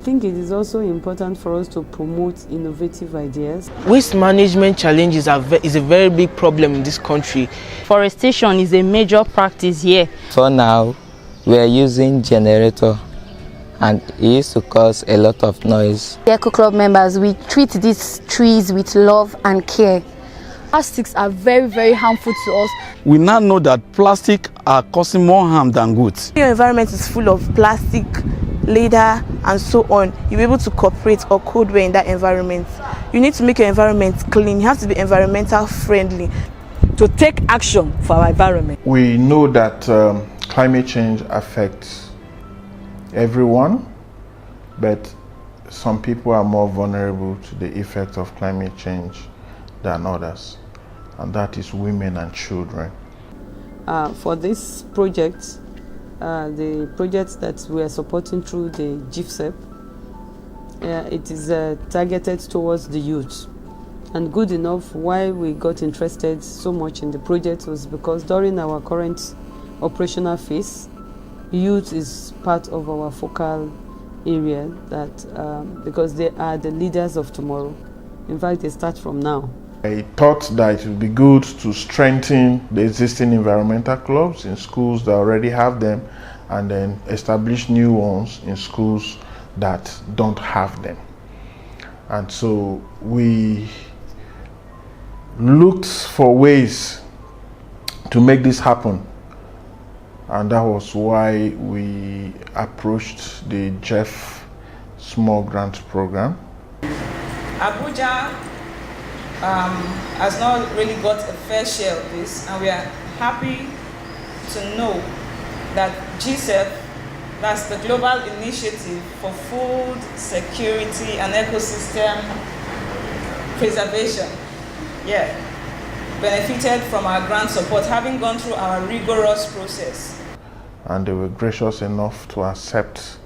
think it is also important for us to promote innovative ideas. Waste management challenges is a very big problem in this country. Forestation is a major practice here. For now, we are using generator, and it used to cause a lot of noise. The Eco Club members, we treat these trees with love and care. Plastics are very, very harmful to us. We now know that plastic are causing more harm than good. Your environment is full of plastic, leather, and so on. You'll be able to cooperate or code well in that environment. You need to make your environment clean. You have to be environmental friendly. To take action for our environment. We know that climate change affects everyone, but some people are more vulnerable to the effect of climate change than others, and that is women and children. For this project, the project that we are supporting through the GIFSEP, it is targeted towards the youth. And good enough, why we got interested so much in the project was because during our current operational phase, youth is part of our focal area, that because they are the leaders of tomorrow. In fact, they start from now. I thought that it would be good to strengthen the existing environmental clubs in schools that already have them, and then establish new ones in schools that don't have them. And so we looked for ways to make this happen, and that was why we approached the GEF Small Grant Program. Abuja has not really got a fair share of this, and we are happy to know that GIFSEP, that's the Global Initiative for Food Security and Ecosystem Preservation, benefited from our grant support, having gone through our rigorous process. And they were gracious enough to accept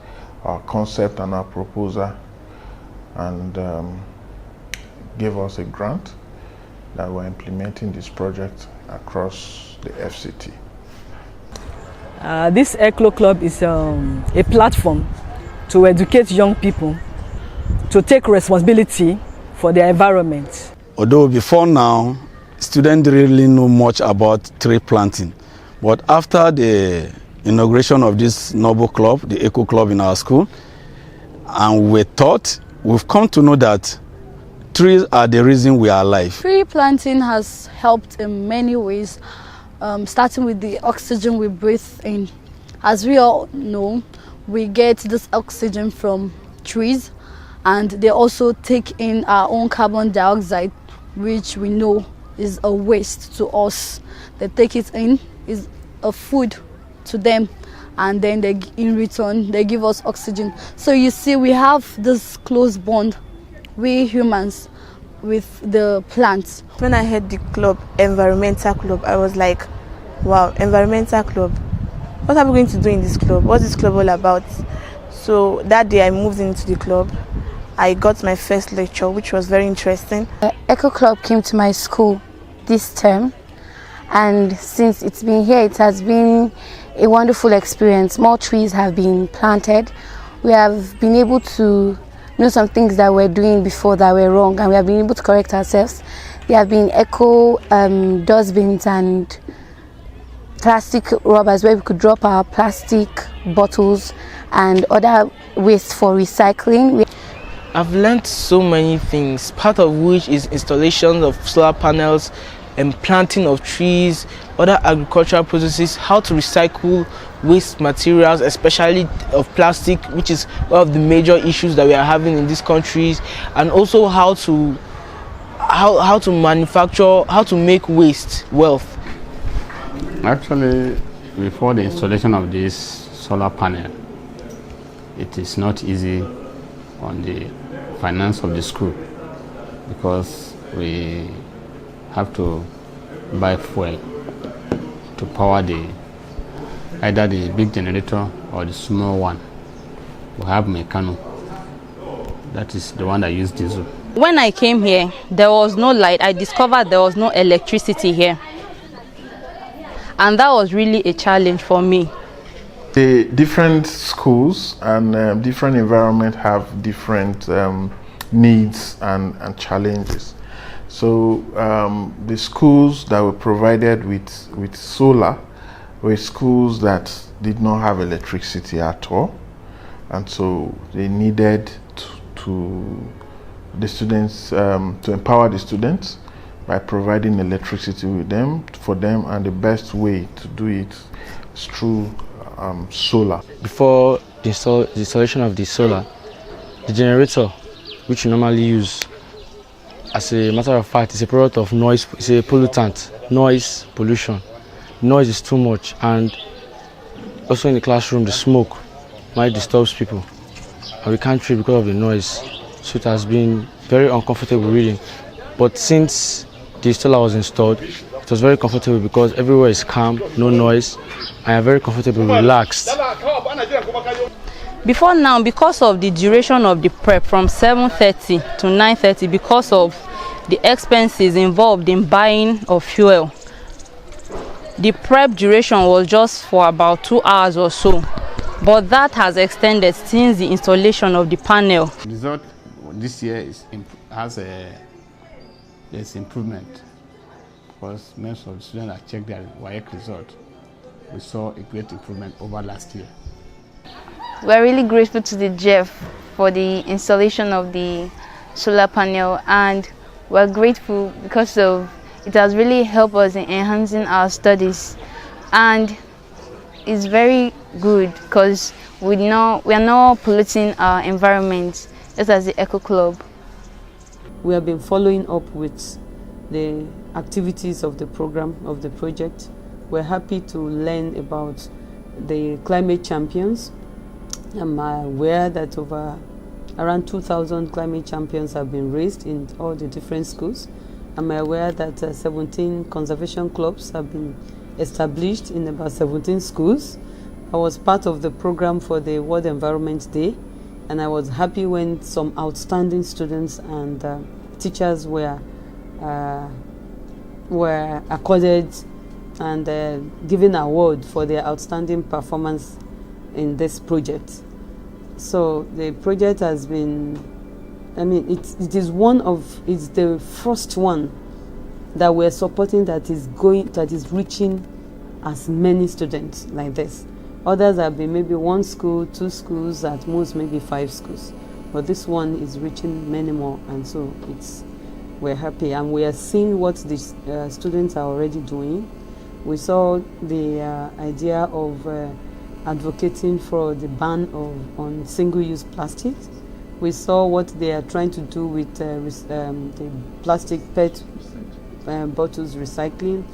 our concept and our proposal, and gave us a grant that we're implementing this project across the FCT. This Eco Club is a platform to educate young people to take responsibility for their environment. Although before now, students didn't really know much about tree planting, but after the inauguration of this noble club, the Eco Club in our school, and we've come to know that trees are the reason we are alive. Tree planting has helped in many ways, starting with the oxygen we breathe in. As we all know, we get this oxygen from trees, and they also take in our own carbon dioxide, which we know is a waste to us. They take it in, is a food to them, and then in return they give us oxygen. So you see, we have this close bond, we humans, with the plants. When I heard the club, environmental club, I was like, wow, environmental club, what are we going to do in this club? What's this club all about? So that day I moved into the club. I got my first lecture, which was very interesting. Eco Club came to my school this term, and since it's been here, it has been a wonderful experience. More trees have been planted. We have been able to know some things that we're doing before that were wrong, and we have been able to correct ourselves. There have been eco dustbins and plastic rubbers where we could drop our plastic bottles and other waste for recycling. I've learned so many things, part of which is installation of solar panels and planting of trees, other agricultural processes, how to recycle waste materials, especially of plastic, which is one of the major issues that we are having in these countries, and also how to manufacture, how to make waste wealth. Actually, before the installation of this solar panel, it is not easy on the finance of the school, because we have to buy fuel to power either the big generator or the small one. We have Mecano, that is the one that uses diesel. When I came here, there was no light. I discovered there was no electricity here, and that was really a challenge for me. The different schools and different environments have different needs and challenges. So the schools that were provided with solar were schools that did not have electricity at all, and so they needed to empower the students by providing electricity for them, and the best way to do it is through solar. Before the installation of the solar, the generator, which we normally use, as a matter of fact, it's a product of noise. It's a pollutant, noise pollution. Noise is too much, and also in the classroom, the smoke might disturb people, and we can't read because of the noise. So it has been very uncomfortable reading. But since the solar was installed, it was very comfortable because everywhere is calm, no noise. I am very comfortable, relaxed. Before now, because of the duration of the prep from 7:30 to 9:30, because of the expenses involved in buying of fuel, the prep duration was just for about 2 hours or so. But that has extended since the installation of the panel. The result this year there's improvement, because most of the students that checked their WAEC result, we saw a great improvement over last year. We're really grateful to the GEF for the installation of the solar panel, and we're grateful because it has really helped us in enhancing our studies, and it's very good because we are not polluting our environment, just as the Eco Club. We have been following up with the activities of the program, of the project. We're happy to learn about the climate champions. I'm aware that around 2,000 climate champions have been raised in all the different schools. I'm aware that 17 conservation clubs have been established in about 17 schools. I was part of the program for the World Environment Day, and I was happy when some outstanding students and teachers were accorded and given an award for their outstanding performance in this project. So the project has been, it's the first one that we're supporting that is reaching as many students like this. Others have been maybe 1 school, 2 schools, at most maybe 5 schools. But this one is reaching many more, and so we're happy, and we are seeing what the students are already doing. We saw the idea of advocating for the ban on single-use plastic. We saw what they are trying to do with the plastic PET bottles recycling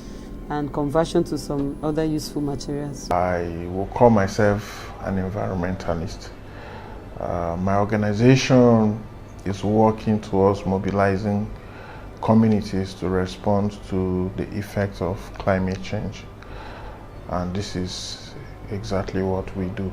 and conversion to some other useful materials. I will call myself an environmentalist. My organization is working towards mobilizing communities to respond to the effects of climate change, and this is exactly what we do.